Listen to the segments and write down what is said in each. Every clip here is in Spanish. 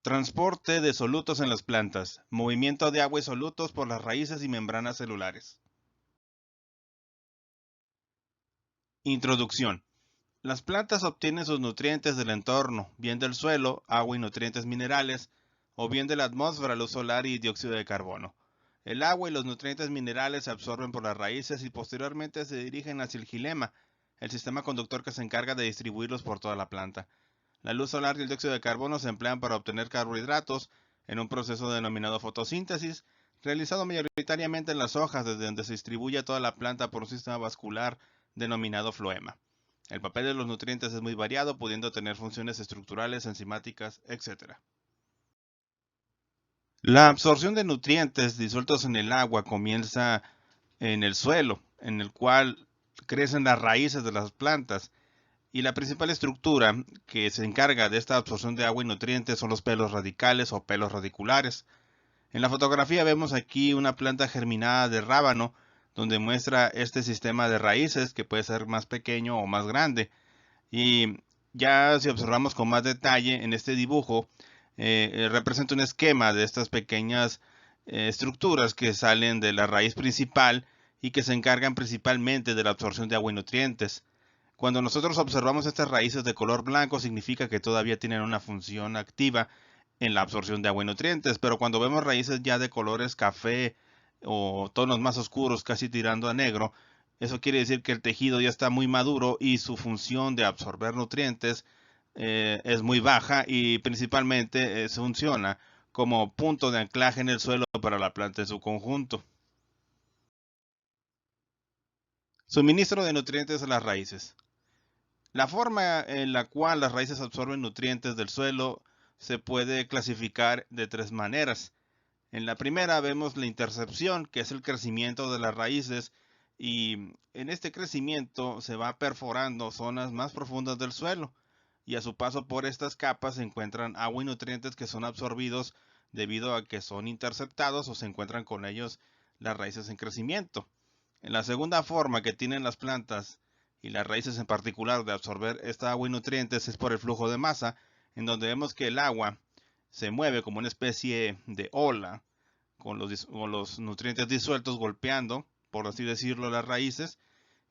Transporte de solutos en las plantas. Movimiento de agua y solutos por las raíces y membranas celulares. Introducción. Las plantas obtienen sus nutrientes del entorno, bien del suelo, agua y nutrientes minerales, o bien de la atmósfera, luz solar y dióxido de carbono. El agua y los nutrientes minerales se absorben por las raíces y posteriormente se dirigen hacia el xilema, el sistema conductor que se encarga de distribuirlos por toda la planta. La luz solar y el dióxido de carbono se emplean para obtener carbohidratos en un proceso denominado fotosíntesis, realizado mayoritariamente en las hojas, desde donde se distribuye a toda la planta por un sistema vascular denominado floema. El papel de los nutrientes es muy variado, pudiendo tener funciones estructurales, enzimáticas, etc. La absorción de nutrientes disueltos en el agua comienza en el suelo, en el cual crecen las raíces de las plantas. Y la principal estructura que se encarga de esta absorción de agua y nutrientes son los pelos radicales o pelos radiculares. En la fotografía vemos aquí una planta germinada de rábano, donde muestra este sistema de raíces que puede ser más pequeño o más grande. Y ya si observamos con más detalle en este dibujo, representa un esquema de estas pequeñas estructuras que salen de la raíz principal y que se encargan principalmente de la absorción de agua y nutrientes. Cuando nosotros observamos estas raíces de color blanco, significa que todavía tienen una función activa en la absorción de agua y nutrientes, pero cuando vemos raíces ya de colores café o tonos más oscuros, casi tirando a negro, eso quiere decir que el tejido ya está muy maduro y su función de absorber nutrientes es muy baja y principalmente funciona como punto de anclaje en el suelo para la planta en su conjunto. Suministro de nutrientes a las raíces. La forma en la cual las raíces absorben nutrientes del suelo se puede clasificar de tres maneras. En la primera vemos la intercepción, que es el crecimiento de las raíces, y en este crecimiento se va perforando zonas más profundas del suelo, y a su paso por estas capas se encuentran agua y nutrientes que son absorbidos debido a que son interceptados o se encuentran con ellos las raíces en crecimiento. En la segunda forma que tienen las plantas y las raíces en particular de absorber esta agua y nutrientes es por el flujo de masa, en donde vemos que el agua se mueve como una especie de ola con los nutrientes disueltos golpeando, por así decirlo, las raíces,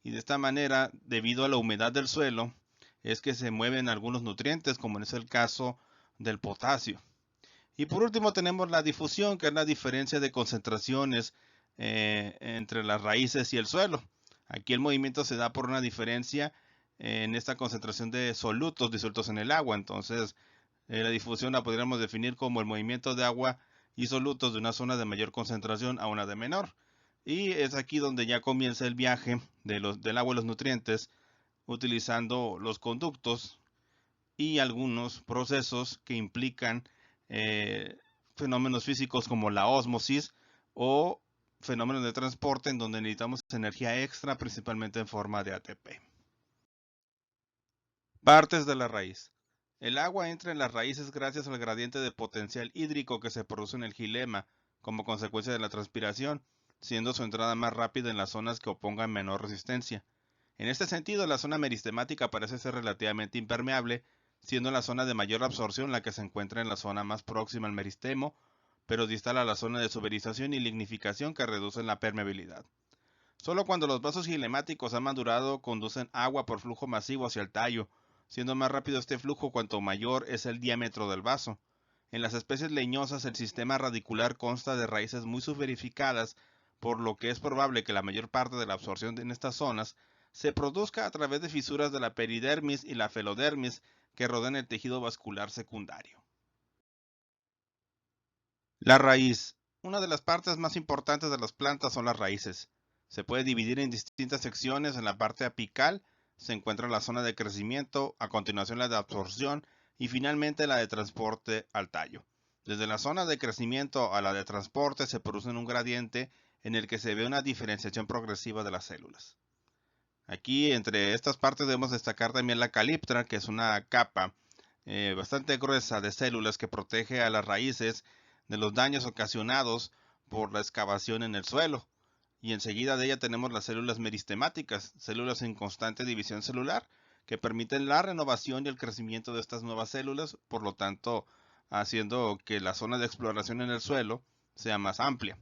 y de esta manera, debido a la humedad del suelo, es que se mueven algunos nutrientes, como es el caso del potasio. Y por último tenemos la difusión, que es la diferencia de concentraciones entre las raíces y el suelo. Aquí el movimiento se da por una diferencia en esta concentración de solutos disueltos en el agua. Entonces, la difusión la podríamos definir como el movimiento de agua y solutos de una zona de mayor concentración a una de menor. Y es aquí donde ya comienza el viaje del agua y los nutrientes utilizando los conductos y algunos procesos que implican eh, fenómenos físicos como la ósmosis o fenómenos de transporte en donde necesitamos energía extra, principalmente en forma de ATP. Partes de la raíz. El agua entra en las raíces gracias al gradiente de potencial hídrico que se produce en el xilema como consecuencia de la transpiración, siendo su entrada más rápida en las zonas que opongan menor resistencia. En este sentido, la zona meristemática parece ser relativamente impermeable, siendo la zona de mayor absorción la que se encuentra en la zona más próxima al meristemo, pero distal a la zona de suberización y lignificación que reducen la permeabilidad. Solo cuando los vasos gilemáticos han madurado conducen agua por flujo masivo hacia el tallo, siendo más rápido este flujo cuanto mayor es el diámetro del vaso. En las especies leñosas el sistema radicular consta de raíces muy suberificadas, por lo que es probable que la mayor parte de la absorción en estas zonas se produzca a través de fisuras de la peridermis y la felodermis que rodean el tejido vascular secundario. La raíz. Una de las partes más importantes de las plantas son las raíces. Se puede dividir en distintas secciones. En la parte apical se encuentra la zona de crecimiento, a continuación la de absorción y finalmente la de transporte al tallo. Desde la zona de crecimiento a la de transporte se produce un gradiente en el que se ve una diferenciación progresiva de las células. Aquí entre estas partes debemos destacar también la caliptra, que es una capa bastante gruesa de células que protege a las raíces de los daños ocasionados por la excavación en el suelo. Y enseguida de ella tenemos las células meristemáticas, células en constante división celular, que permiten la renovación y el crecimiento de estas nuevas células, por lo tanto, haciendo que la zona de exploración en el suelo sea más amplia.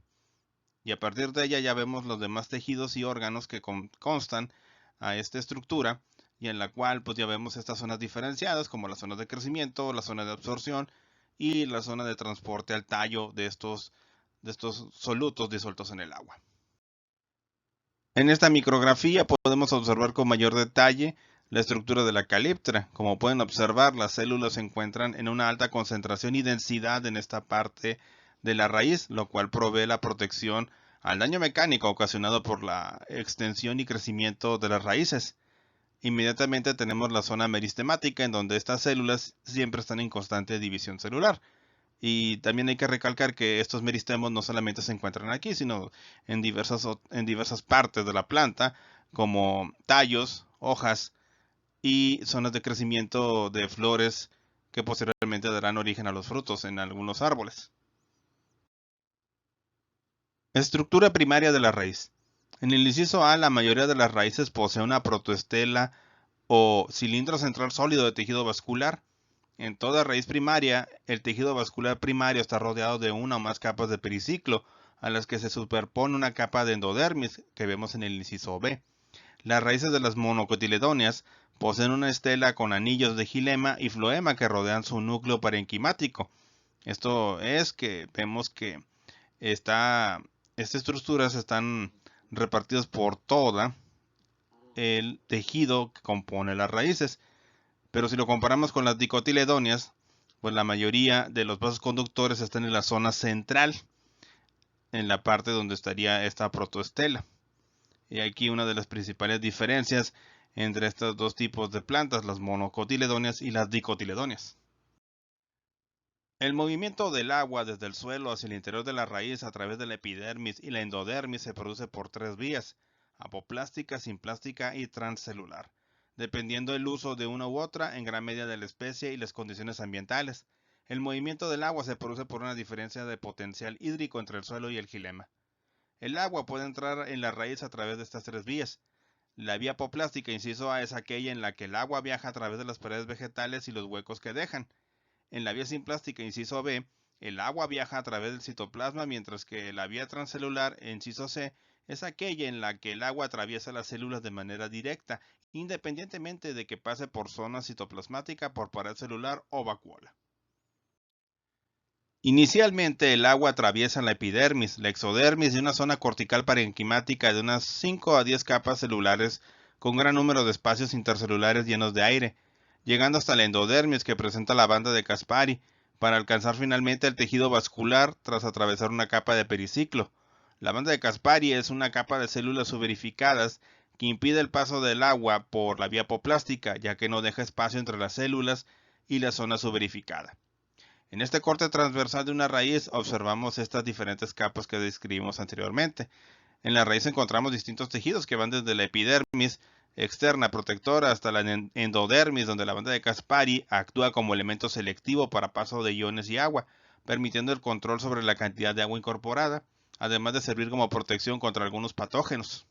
Y a partir de ella ya vemos los demás tejidos y órganos que constan a esta estructura, y en la cual pues ya vemos estas zonas diferenciadas como las zonas de crecimiento, la zona de absorción y la zona de transporte al tallo de estos solutos disueltos en el agua. En esta micrografía podemos observar con mayor detalle la estructura de la calíptera. Como pueden observar, las células se encuentran en una alta concentración y densidad en esta parte de la raíz, lo cual provee la protección al daño mecánico ocasionado por la extensión y crecimiento de las raíces. Inmediatamente tenemos la zona meristemática, en donde estas células siempre están en constante división celular. Y también hay que recalcar que estos meristemos no solamente se encuentran aquí, sino en diversas partes de la planta, como tallos, hojas y zonas de crecimiento de flores que posteriormente darán origen a los frutos en algunos árboles. Estructura primaria de la raíz. En el inciso A, la mayoría de las raíces posee una protoestela o cilindro central sólido de tejido vascular. En toda raíz primaria, el tejido vascular primario está rodeado de una o más capas de periciclo, a las que se superpone una capa de endodermis, que vemos en el inciso B. Las raíces de las monocotiledóneas poseen una estela con anillos de xilema y floema que rodean su núcleo parenquimático. Esto es que vemos que estas estructuras están repartidas por todo el tejido que compone las raíces. Pero si lo comparamos con las dicotiledóneas, pues la mayoría de los vasos conductores están en la zona central, en la parte donde estaría esta protoestela. Y aquí una de las principales diferencias entre estos dos tipos de plantas, las monocotiledóneas y las dicotiledóneas. El movimiento del agua desde el suelo hacia el interior de la raíz a través de la epidermis y la endodermis se produce por tres vías: apoplástica, simplástica y transcelular, dependiendo del uso de una u otra en gran medida de la especie y las condiciones ambientales. El movimiento del agua se produce por una diferencia de potencial hídrico entre el suelo y el xilema. El agua puede entrar en la raíz a través de estas tres vías. La vía apoplástica, inciso A, es aquella en la que el agua viaja a través de las paredes vegetales y los huecos que dejan. En la vía simplástica, inciso B, el agua viaja a través del citoplasma, mientras que la vía transcelular, inciso C, es aquella en la que el agua atraviesa las células de manera directa, independientemente de que pase por zona citoplasmática, por pared celular o vacuola. Inicialmente el agua atraviesa la epidermis, la exodermis y una zona cortical parenquimática de unas 5 a 10 capas celulares con gran número de espacios intercelulares llenos de aire, llegando hasta la endodermis, que presenta la banda de Caspari, para alcanzar finalmente el tejido vascular tras atravesar una capa de periciclo. La banda de Caspari es una capa de células suberificadas que impide el paso del agua por la vía apoplástica, ya que no deja espacio entre las células y la zona suberificada. En este corte transversal de una raíz observamos estas diferentes capas que describimos anteriormente. En la raíz encontramos distintos tejidos que van desde la epidermis externa protectora hasta la endodermis, donde la banda de Caspari actúa como elemento selectivo para paso de iones y agua, permitiendo el control sobre la cantidad de agua incorporada, además de servir como protección contra algunos patógenos.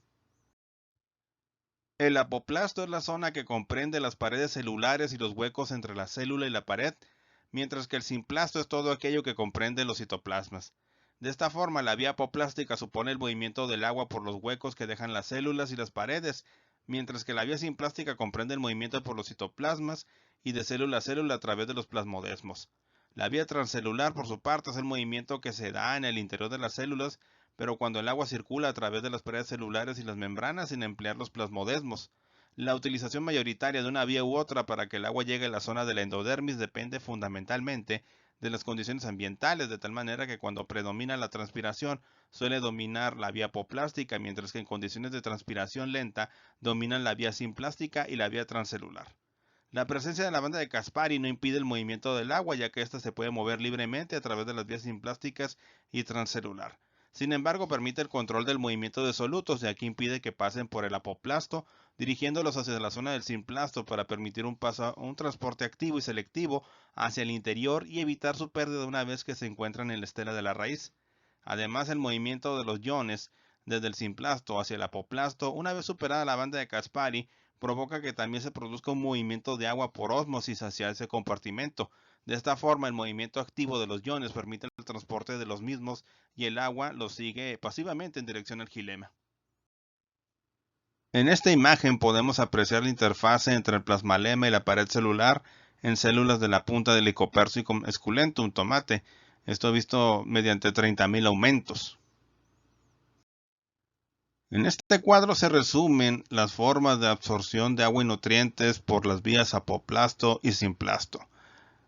El apoplasto es la zona que comprende las paredes celulares y los huecos entre la célula y la pared, mientras que el simplasto es todo aquello que comprende los citoplasmas. De esta forma, la vía apoplástica supone el movimiento del agua por los huecos que dejan las células y las paredes, mientras que la vía simplástica comprende el movimiento por los citoplasmas y de célula a célula a través de los plasmodesmos. La vía transcelular, por su parte, es el movimiento que se da en el interior de las células, pero cuando el agua circula a través de las paredes celulares y las membranas sin emplear los plasmodesmos. La utilización mayoritaria de una vía u otra para que el agua llegue a la zona de la endodermis depende fundamentalmente de las condiciones ambientales, de tal manera que cuando predomina la transpiración suele dominar la vía apoplástica, mientras que en condiciones de transpiración lenta dominan la vía simplástica y la vía transcelular. La presencia de la banda de Caspari no impide el movimiento del agua, ya que ésta se puede mover libremente a través de las vías simplásticas y transcelular. Sin embargo, permite el control del movimiento de solutos, ya que impide que pasen por el apoplasto, dirigiéndolos hacia la zona del simplasto para permitir un transporte activo y selectivo hacia el interior y evitar su pérdida una vez que se encuentran en la estela de la raíz. Además, el movimiento de los iones desde el simplasto hacia el apoplasto, una vez superada la banda de Caspari, provoca que también se produzca un movimiento de agua por ósmosis hacia ese compartimento. De esta forma, el movimiento activo de los iones permite el transporte de los mismos y el agua los sigue pasivamente en dirección al xilema. En esta imagen podemos apreciar la interfase entre el plasmalema y la pared celular en células de la punta del Lycopersicum esculentum, tomate. Esto visto mediante 30.000 aumentos. En este cuadro se resumen las formas de absorción de agua y nutrientes por las vías apoplasto y simplasto.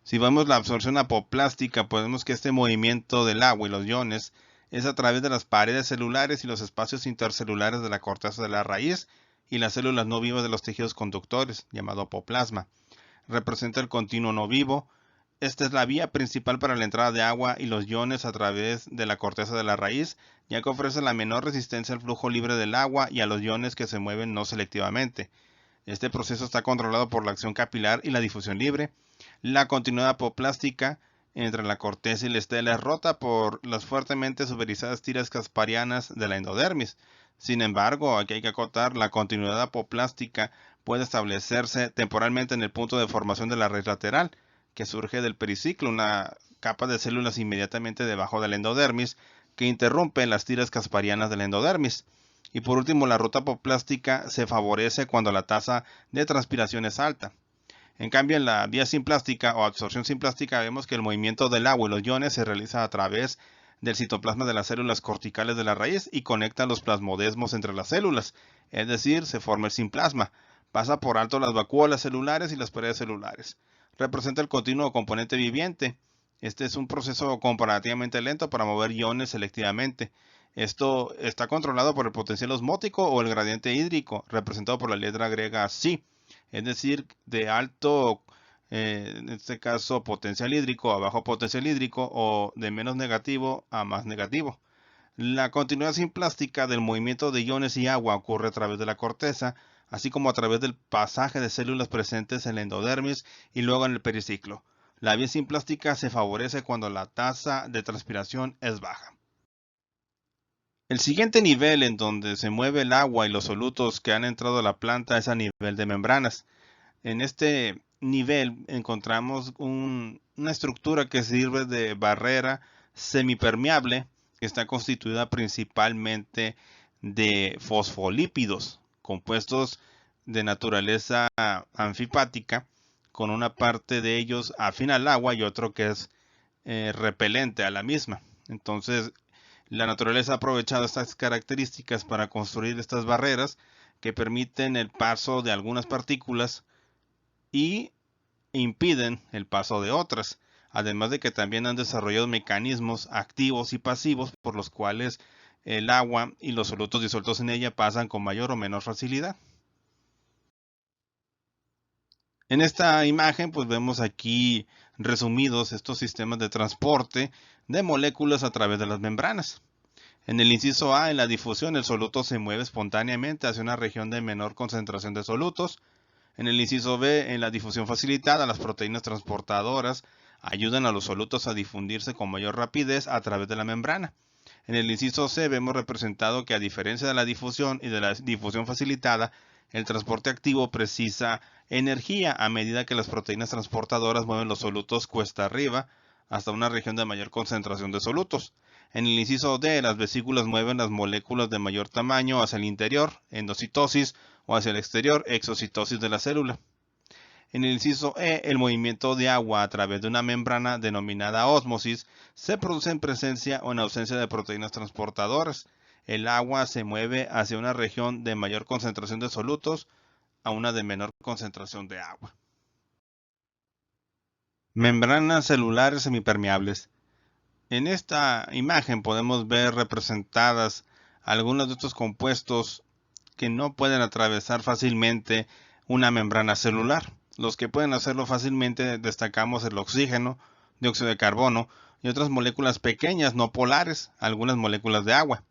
Si vemos la absorción apoplástica, podemos que este movimiento del agua y los iones es a través de las paredes celulares y los espacios intercelulares de la corteza de la raíz y las células no vivas de los tejidos conductores, llamado apoplasma. Representa el continuo no vivo. Esta es la vía principal para la entrada de agua y los iones a través de la corteza de la raíz, ya que ofrece la menor resistencia al flujo libre del agua y a los iones que se mueven no selectivamente. Este proceso está controlado por la acción capilar y la difusión libre. La continuidad apoplástica entre la corteza y la estela es rota por las fuertemente suberizadas tiras casparianas de la endodermis. Sin embargo, aquí hay que acotar, la continuidad apoplástica puede establecerse temporalmente en el punto de formación de la raíz lateral, que surge del periciclo, una capa de células inmediatamente debajo de la endodermis que interrumpe las tiras casparianas de la endodermis. Y por último, la ruta apoplástica se favorece cuando la tasa de transpiración es alta. En cambio, en la vía simplástica o absorción simplástica vemos que el movimiento del agua y los iones se realiza a través del citoplasma de las células corticales de la raíz y conecta los plasmodesmos entre las células, es decir, se forma el simplasma. Pasa por alto las vacuolas celulares y las paredes celulares. Representa el continuo componente viviente. Este es un proceso comparativamente lento para mover iones selectivamente. Esto está controlado por el potencial osmótico o el gradiente hídrico, representado por la letra griega psi, es decir, de alto, en este caso, potencial hídrico a bajo potencial hídrico o de menos negativo a más negativo. La continuidad simplástica del movimiento de iones y agua ocurre a través de la corteza, así como a través del pasaje de células presentes en la endodermis y luego en el periciclo. La vía simplástica se favorece cuando la tasa de transpiración es baja. El siguiente nivel en donde se mueve el agua y los solutos que han entrado a la planta es a nivel de membranas. En este nivel encontramos una estructura que sirve de barrera semipermeable que está constituida principalmente de fosfolípidos, compuestos de naturaleza anfipática, con una parte de ellos afín al agua y otro que es repelente a la misma. Entonces, la naturaleza ha aprovechado estas características para construir estas barreras que permiten el paso de algunas partículas y impiden el paso de otras, además de que también han desarrollado mecanismos activos y pasivos por los cuales el agua y los solutos disueltos en ella pasan con mayor o menor facilidad. En esta imagen pues vemos aquí resumidos estos sistemas de transporte de moléculas a través de las membranas. En el inciso A, en la difusión, el soluto se mueve espontáneamente hacia una región de menor concentración de solutos. En el inciso B, en la difusión facilitada, las proteínas transportadoras ayudan a los solutos a difundirse con mayor rapidez a través de la membrana. En el inciso C vemos representado que a diferencia de la difusión y de la difusión facilitada, el transporte activo precisa energía a medida que las proteínas transportadoras mueven los solutos cuesta arriba hasta una región de mayor concentración de solutos. En el inciso D, las vesículas mueven las moléculas de mayor tamaño hacia el interior, endocitosis, o hacia el exterior, exocitosis de la célula. En el inciso E, el movimiento de agua a través de una membrana denominada ósmosis se produce en presencia o en ausencia de proteínas transportadoras. El agua se mueve hacia una región de mayor concentración de solutos a una de menor concentración de agua. Membranas celulares semipermeables. En esta imagen podemos ver representadas algunos de estos compuestos que no pueden atravesar fácilmente una membrana celular. Los que pueden hacerlo fácilmente destacamos el oxígeno, dióxido de carbono y otras moléculas pequeñas no polares, algunas moléculas de agua.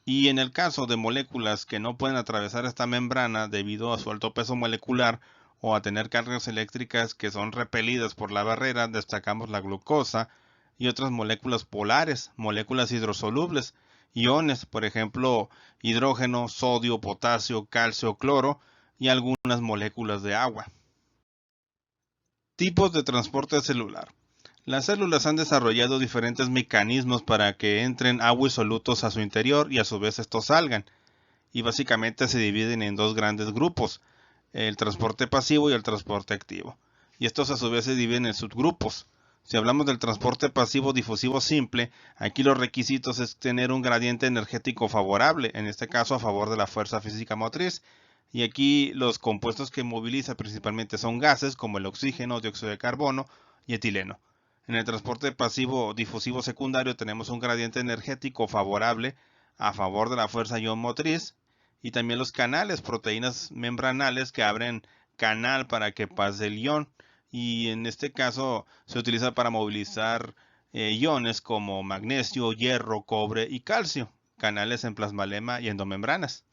Y en el caso de moléculas que no pueden atravesar esta membrana debido a su alto peso molecular o a tener cargas eléctricas que son repelidas por la barrera, destacamos la glucosa y otras moléculas polares, moléculas hidrosolubles, iones, por ejemplo, hidrógeno, sodio, potasio, calcio, cloro, y algunas moléculas de agua. Tipos de transporte celular. Las células han desarrollado diferentes mecanismos para que entren agua y solutos a su interior y a su vez estos salgan. Y básicamente se dividen en dos grandes grupos, el transporte pasivo y el transporte activo. Y estos a su vez se dividen en subgrupos. Si hablamos del transporte pasivo difusivo simple, aquí los requisitos es tener un gradiente energético favorable, en este caso a favor de la fuerza física motriz. Y aquí los compuestos que moviliza principalmente son gases como el oxígeno, dióxido de carbono y etileno. En el transporte pasivo difusivo secundario tenemos un gradiente energético favorable a favor de la fuerza ion motriz y también los canales, proteínas membranales que abren canal para que pase el ion. Y en este caso se utiliza para movilizar iones como magnesio, hierro, cobre y calcio, canales en plasmalema y endomembranas.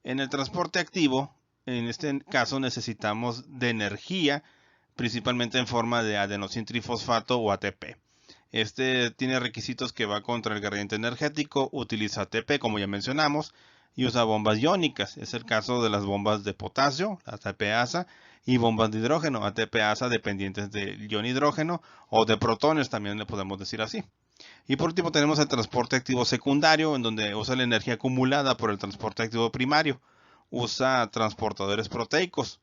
En el transporte activo, en este caso necesitamos de energía, principalmente en forma de adenosíntrifosfato o ATP. Este tiene requisitos que va contra el gradiente energético, utiliza ATP como ya mencionamos, y usa bombas iónicas. Es el caso de las bombas de potasio, ATP-ASA, y bombas de hidrógeno, ATP-ASA dependientes del ion hidrógeno, o de protones también le podemos decir así. Y por último tenemos el transporte activo secundario, en donde usa la energía acumulada por el transporte activo primario. Usa transportadores proteicos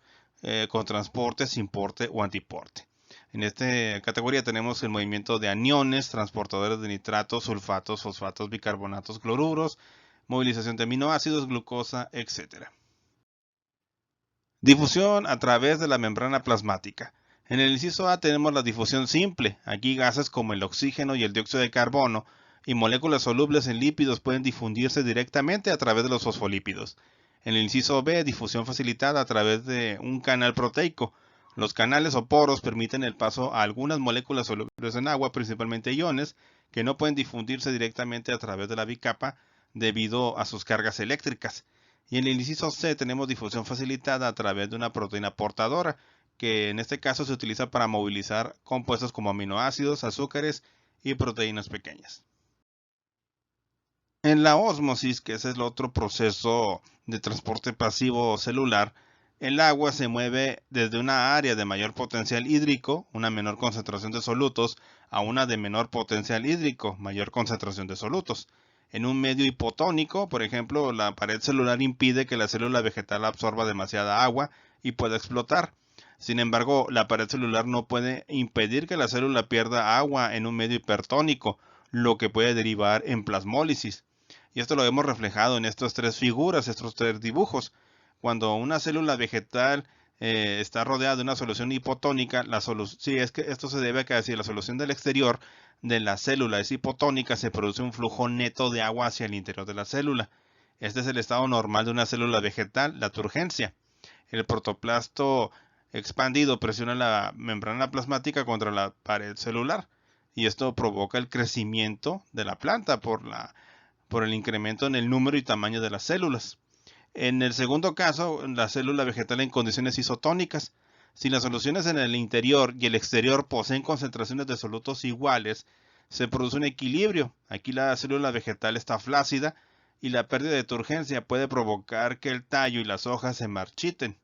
con transporte, sin porte o antiporte. En esta categoría tenemos el movimiento de aniones, transportadores de nitratos, sulfatos, fosfatos, bicarbonatos, cloruros, movilización de aminoácidos, glucosa, etc. Difusión a través de la membrana plasmática. En el inciso A tenemos la difusión simple. Aquí gases como el oxígeno y el dióxido de carbono y moléculas solubles en lípidos pueden difundirse directamente a través de los fosfolípidos. En el inciso B, difusión facilitada a través de un canal proteico. Los canales o poros permiten el paso a algunas moléculas solubles en agua, principalmente iones, que no pueden difundirse directamente a través de la bicapa debido a sus cargas eléctricas. Y en el inciso C tenemos difusión facilitada a través de una proteína portadora, que en este caso se utiliza para movilizar compuestos como aminoácidos, azúcares y proteínas pequeñas. En la ósmosis, que ese es el otro proceso de transporte pasivo celular, el agua se mueve desde una área de mayor potencial hídrico, una menor concentración de solutos, a una de menor potencial hídrico, mayor concentración de solutos. En un medio hipotónico, por ejemplo, la pared celular impide que la célula vegetal absorba demasiada agua y pueda explotar. Sin embargo, la pared celular no puede impedir que la célula pierda agua en un medio hipertónico, lo que puede derivar en plasmólisis. Y esto lo hemos reflejado en estas tres figuras, estos tres dibujos. Cuando una célula vegetal está rodeada de una solución hipotónica, sí, es que esto se debe a que si la solución del exterior de la célula es hipotónica, se produce un flujo neto de agua hacia el interior de la célula. Este es el estado normal de una célula vegetal, la turgencia. El protoplasto expandido presiona la membrana plasmática contra la pared celular y esto provoca el crecimiento de la planta por el incremento en el número y tamaño de las células. En el segundo caso, la célula vegetal en condiciones isotónicas. Si las soluciones en el interior y el exterior poseen concentraciones de solutos iguales, se produce un equilibrio. Aquí la célula vegetal está flácida y la pérdida de turgencia puede provocar que el tallo y las hojas se marchiten.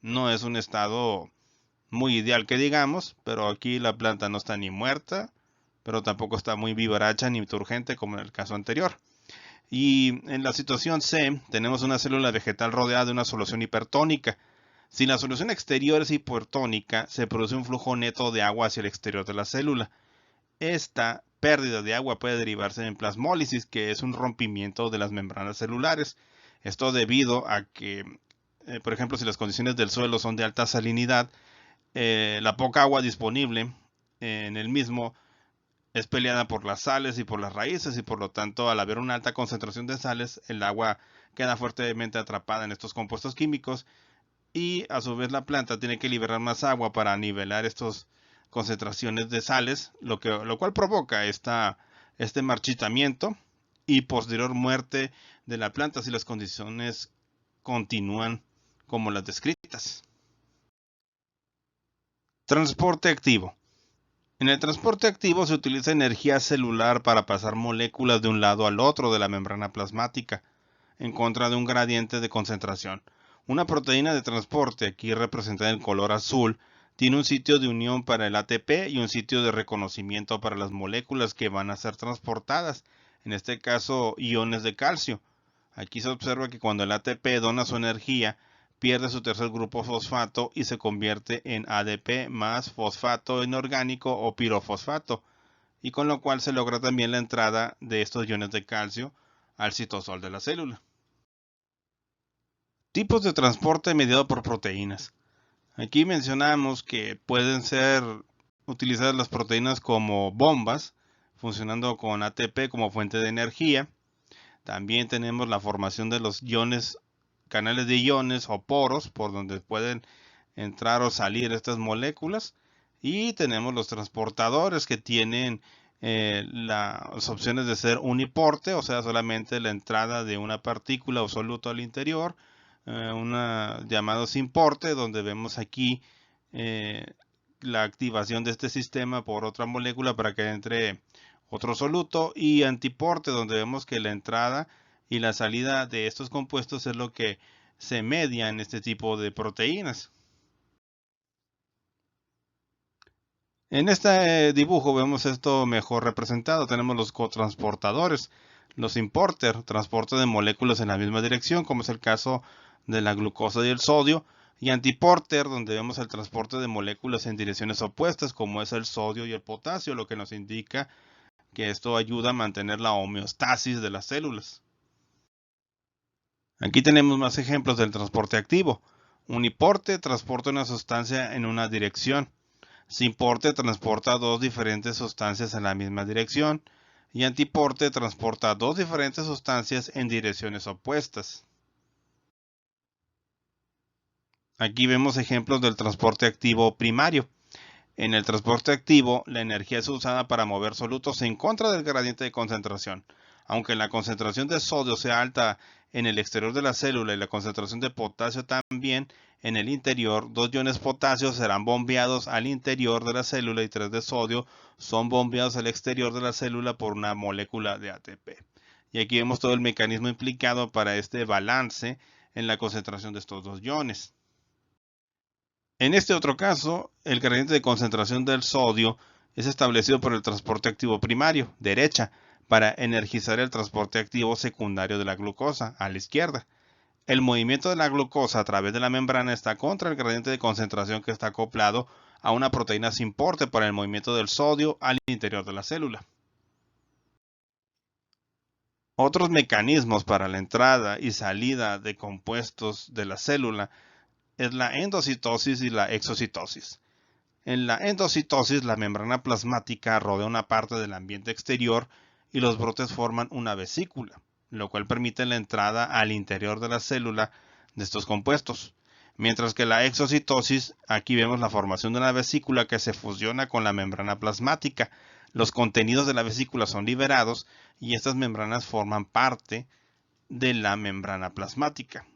No es un estado muy ideal que digamos, pero aquí la planta no está ni muerta, pero tampoco está muy vivaracha ni turgente como en el caso anterior. Y en la situación C tenemos una célula vegetal rodeada de una solución hipertónica. Si la solución exterior es hipertónica, se produce un flujo neto de agua hacia el exterior de la célula. Esta pérdida de agua puede derivarse en plasmólisis, que es un rompimiento de las membranas celulares. Esto debido a que, por ejemplo, si las condiciones del suelo son de alta salinidad, la poca agua disponible en el mismo es peleada por las sales y por las raíces y por lo tanto al haber una alta concentración de sales el agua queda fuertemente atrapada en estos compuestos químicos y a su vez la planta tiene que liberar más agua para nivelar estas concentraciones de sales, lo cual provoca este marchitamiento y posterior muerte de la planta si las condiciones continúan como las descritas. Transporte activo. En el transporte activo se utiliza energía celular para pasar moléculas de un lado al otro de la membrana plasmática, en contra de un gradiente de concentración. Una proteína de transporte, aquí representada en color azul, tiene un sitio de unión para el ATP y un sitio de reconocimiento para las moléculas que van a ser transportadas, en este caso iones de calcio. Aquí se observa que cuando el ATP dona su energía, pierde su tercer grupo fosfato y se convierte en ADP más fosfato inorgánico o pirofosfato, y con lo cual se logra también la entrada de estos iones de calcio al citosol de la célula. Tipos de transporte mediado por proteínas. Aquí mencionamos que pueden ser utilizadas las proteínas como bombas, funcionando con ATP como fuente de energía. También tenemos la formación de los iones, canales de iones o poros por donde pueden entrar o salir estas moléculas. Y tenemos los transportadores que tienen las opciones de ser uniporte, o sea, solamente la entrada de una partícula o soluto al interior, una llamado simporte, donde vemos aquí la activación de este sistema por otra molécula para que entre otro soluto, y antiporte, donde vemos que la entrada y la salida de estos compuestos es lo que se media en este tipo de proteínas. En este dibujo vemos esto mejor representado. Tenemos los cotransportadores, los importer, transporte de moléculas en la misma dirección, como es el caso de la glucosa y el sodio, y antiporter, donde vemos el transporte de moléculas en direcciones opuestas, como es el sodio y el potasio, lo que nos indica que esto ayuda a mantener la homeostasis de las células. Aquí tenemos más ejemplos del transporte activo. Uniporte transporta una sustancia en una dirección. Simporte transporta dos diferentes sustancias en la misma dirección. Y antiporte transporta dos diferentes sustancias en direcciones opuestas. Aquí vemos ejemplos del transporte activo primario. En el transporte activo, la energía es usada para mover solutos en contra del gradiente de concentración. Aunque la concentración de sodio sea alta en el exterior de la célula y la concentración de potasio también, en el interior, 2 iones potasio serán bombeados al interior de la célula y 3 de sodio son bombeados al exterior de la célula por una molécula de ATP. Y aquí vemos todo el mecanismo implicado para este balance en la concentración de estos 2 iones. En este otro caso, el gradiente de concentración del sodio es establecido por el transporte activo primario, derecha, para energizar el transporte activo secundario de la glucosa, a la izquierda. El movimiento de la glucosa a través de la membrana está contra el gradiente de concentración que está acoplado a una proteína sin porte para el movimiento del sodio al interior de la célula. Otros mecanismos para la entrada y salida de compuestos de la célula es la endocitosis y la exocitosis. En la endocitosis, la membrana plasmática rodea una parte del ambiente exterior y los brotes forman una vesícula, lo cual permite la entrada al interior de la célula de estos compuestos. Mientras que la exocitosis, aquí vemos la formación de una vesícula que se fusiona con la membrana plasmática. Los contenidos de la vesícula son liberados y estas membranas forman parte de la membrana plasmática.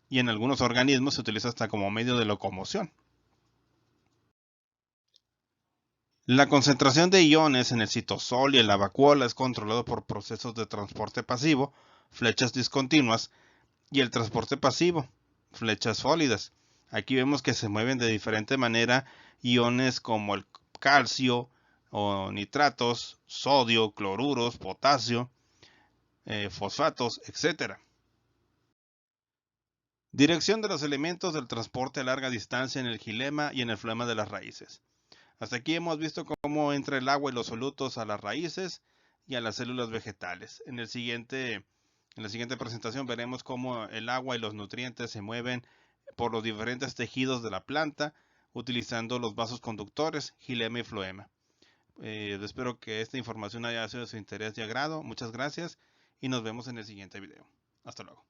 Y en algunos organismos se utiliza hasta como medio de locomoción. La concentración de iones en el citosol y en la vacuola es controlado por procesos de transporte pasivo, flechas discontinuas, y el transporte pasivo, flechas sólidas. Aquí vemos que se mueven de diferente manera iones como el calcio o nitratos, sodio, cloruros, potasio, fosfatos, etc. Dirección de los elementos del transporte a larga distancia en el xilema y en el floema de las raíces. Hasta aquí hemos visto cómo entra el agua y los solutos a las raíces y a las células vegetales. En la siguiente presentación veremos cómo el agua y los nutrientes se mueven por los diferentes tejidos de la planta utilizando los vasos conductores, xilema y floema. Espero que esta información haya sido de su interés y agrado. Muchas gracias y nos vemos en el siguiente video. Hasta luego.